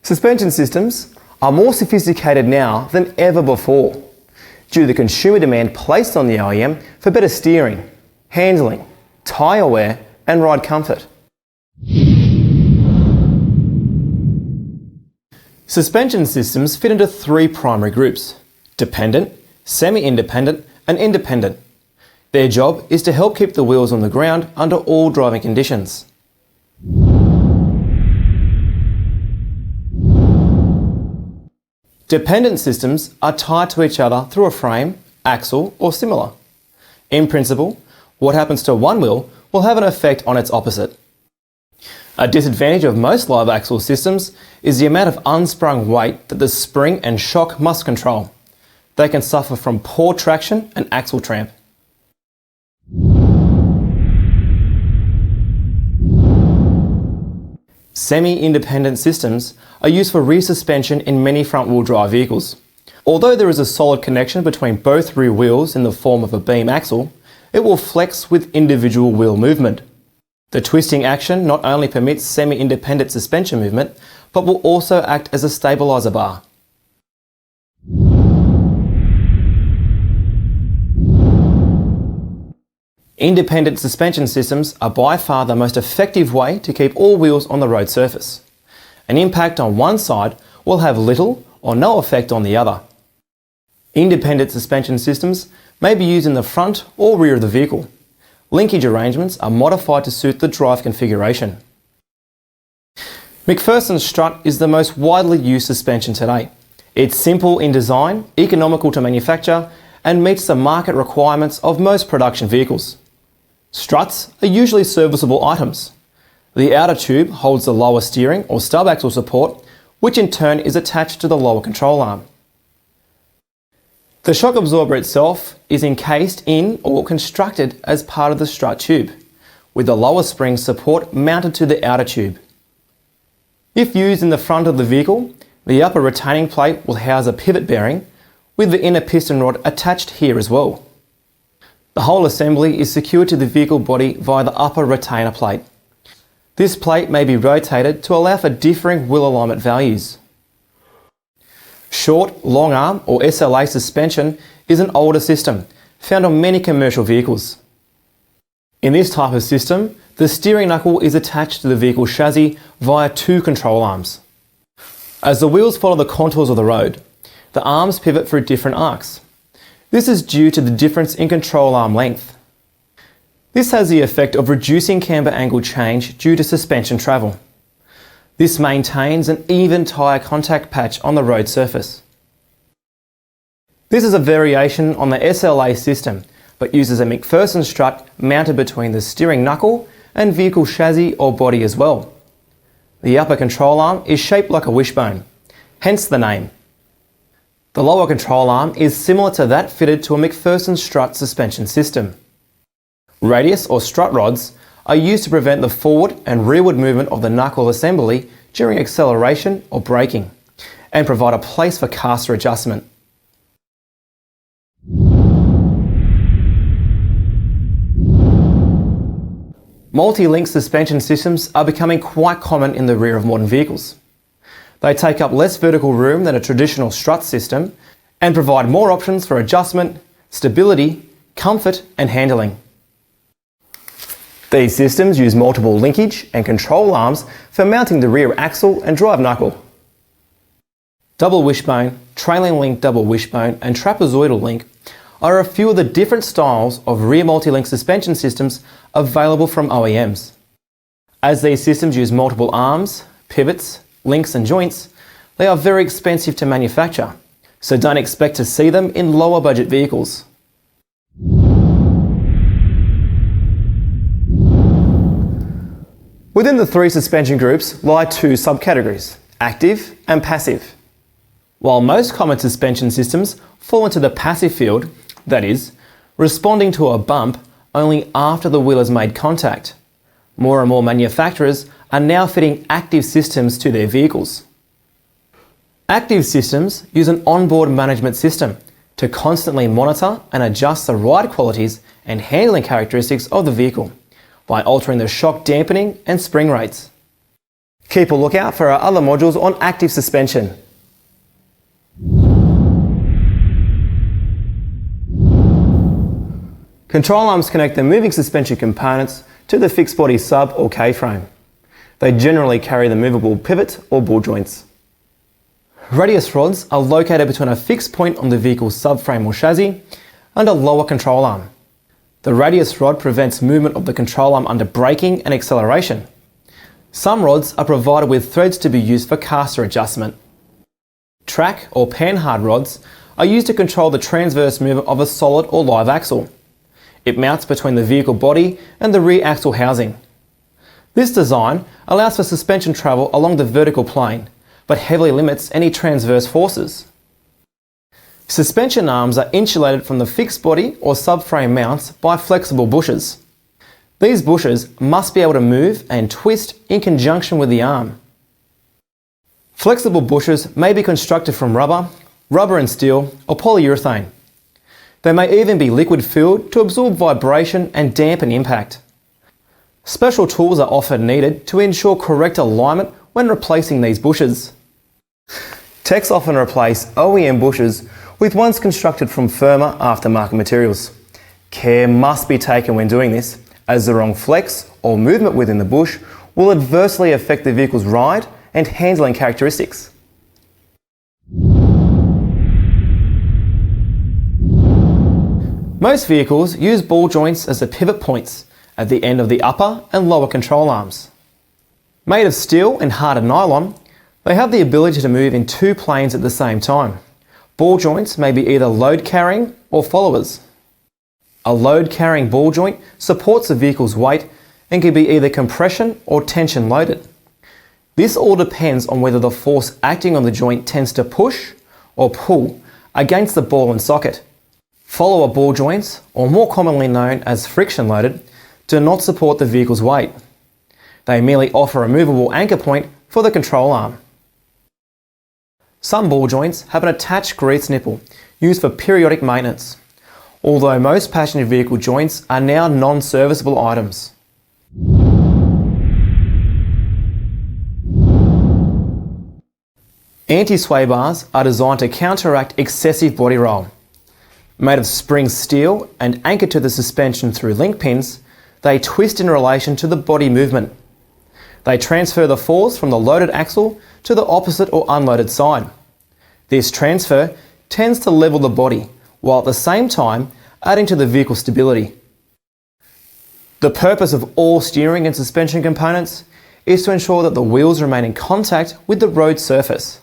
Suspension systems are more sophisticated now than ever before due to the consumer demand placed on the OEM for better steering, handling, tyre wear and ride comfort. Suspension systems fit into three primary groups: dependent, semi-independent and independent. Their job is to help keep the wheels on the ground under all driving conditions. Dependent systems are tied to each other through a frame, axle or similar. In principle, what happens to one wheel will have an effect on its opposite. A disadvantage of most live axle systems is the amount of unsprung weight that the spring and shock must control. They can suffer from poor traction and axle tramp. Semi-independent systems are used for rear suspension in many front-wheel drive vehicles. Although there is a solid connection between both rear wheels in the form of a beam axle, it will flex with individual wheel movement. The twisting action not only permits semi-independent suspension movement, but will also act as a stabiliser bar. Independent suspension systems are by far the most effective way to keep all wheels on the road surface. An impact on one side will have little or no effect on the other. Independent suspension systems may be used in the front or rear of the vehicle. Linkage arrangements are modified to suit the drive configuration. McPherson's strut is the most widely used suspension today. It's simple in design, economical to manufacture, and meets the market requirements of most production vehicles. Struts are usually serviceable items. The outer tube holds the lower steering or stub axle support, which in turn is attached to the lower control arm. The shock absorber itself is encased in or constructed as part of the strut tube, with the lower spring support mounted to the outer tube. If used in the front of the vehicle, the upper retaining plate will house a pivot bearing, with the inner piston rod attached here as well. The whole assembly is secured to the vehicle body via the upper retainer plate. This plate may be rotated to allow for differing wheel alignment values. Short, long arm or SLA suspension is an older system found on many commercial vehicles. In this type of system, the steering knuckle is attached to the vehicle chassis via two control arms. As the wheels follow the contours of the road, the arms pivot through different arcs. This is due to the difference in control arm length. This has the effect of reducing camber angle change due to suspension travel. This maintains an even tyre contact patch on the road surface. This is a variation on the SLA system, but uses a McPherson strut mounted between the steering knuckle and vehicle chassis or body as well. The upper control arm is shaped like a wishbone, hence the name. The lower control arm is similar to that fitted to a McPherson strut suspension system. Radius or strut rods are used to prevent the forward and rearward movement of the knuckle assembly during acceleration or braking, and provide a place for caster adjustment. Multi-link suspension systems are becoming quite common in the rear of modern vehicles. They take up less vertical room than a traditional strut system and provide more options for adjustment, stability, comfort and handling. These systems use multiple linkage and control arms for mounting the rear axle and drive knuckle. Double wishbone, trailing link double wishbone and trapezoidal link are a few of the different styles of rear multi-link suspension systems available from OEMs. As these systems use multiple arms, pivots, links and joints, they are very expensive to manufacture, so don't expect to see them in lower budget vehicles. Within the three suspension groups lie two subcategories, active and passive. While most common suspension systems fall into the passive field, that is, responding to a bump only after the wheel has made contact, more and more manufacturers are now fitting active systems to their vehicles. Active systems use an onboard management system to constantly monitor and adjust the ride qualities and handling characteristics of the vehicle by altering the shock dampening and spring rates. Keep a lookout for our other modules on active suspension. Control arms connect the moving suspension components to the fixed body sub or K-frame. They generally carry the movable pivot or ball joints. Radius rods are located between a fixed point on the vehicle's subframe or chassis and a lower control arm. The radius rod prevents movement of the control arm under braking and acceleration. Some rods are provided with threads to be used for caster adjustment. Track or panhard rods are used to control the transverse movement of a solid or live axle. It mounts between the vehicle body and the rear axle housing. This design allows for suspension travel along the vertical plane, but heavily limits any transverse forces. Suspension arms are insulated from the fixed body or subframe mounts by flexible bushings. These bushings must be able to move and twist in conjunction with the arm. Flexible bushings may be constructed from rubber and steel, or polyurethane. They may even be liquid-filled to absorb vibration and dampen impact. Special tools are often needed to ensure correct alignment when replacing these bushings. Techs often replace OEM bushings with ones constructed from firmer aftermarket materials. Care must be taken when doing this, as the wrong flex or movement within the bush will adversely affect the vehicle's ride and handling characteristics. Most vehicles use ball joints as the pivot points at the end of the upper and lower control arms. Made of steel and hardened nylon, they have the ability to move in two planes at the same time. Ball joints may be either load-carrying or followers. A load-carrying ball joint supports the vehicle's weight and can be either compression or tension loaded. This all depends on whether the force acting on the joint tends to push or pull against the ball and socket. Follower ball joints, or more commonly known as friction loaded, do not support the vehicle's weight. They merely offer a movable anchor point for the control arm. Some ball joints have an attached grease nipple used for periodic maintenance, although most passenger vehicle joints are now non-serviceable items. Anti-sway bars are designed to counteract excessive body roll. Made of spring steel and anchored to the suspension through link pins, they twist in relation to the body movement. They transfer the force from the loaded axle to the opposite or unloaded side. This transfer tends to level the body, while at the same time adding to the vehicle's stability. The purpose of all steering and suspension components is to ensure that the wheels remain in contact with the road surface.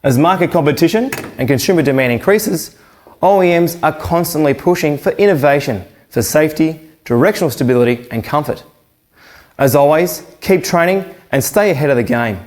As market competition and consumer demand increases, OEMs are constantly pushing for innovation for safety, directional stability and comfort. As always, keep training and stay ahead of the game.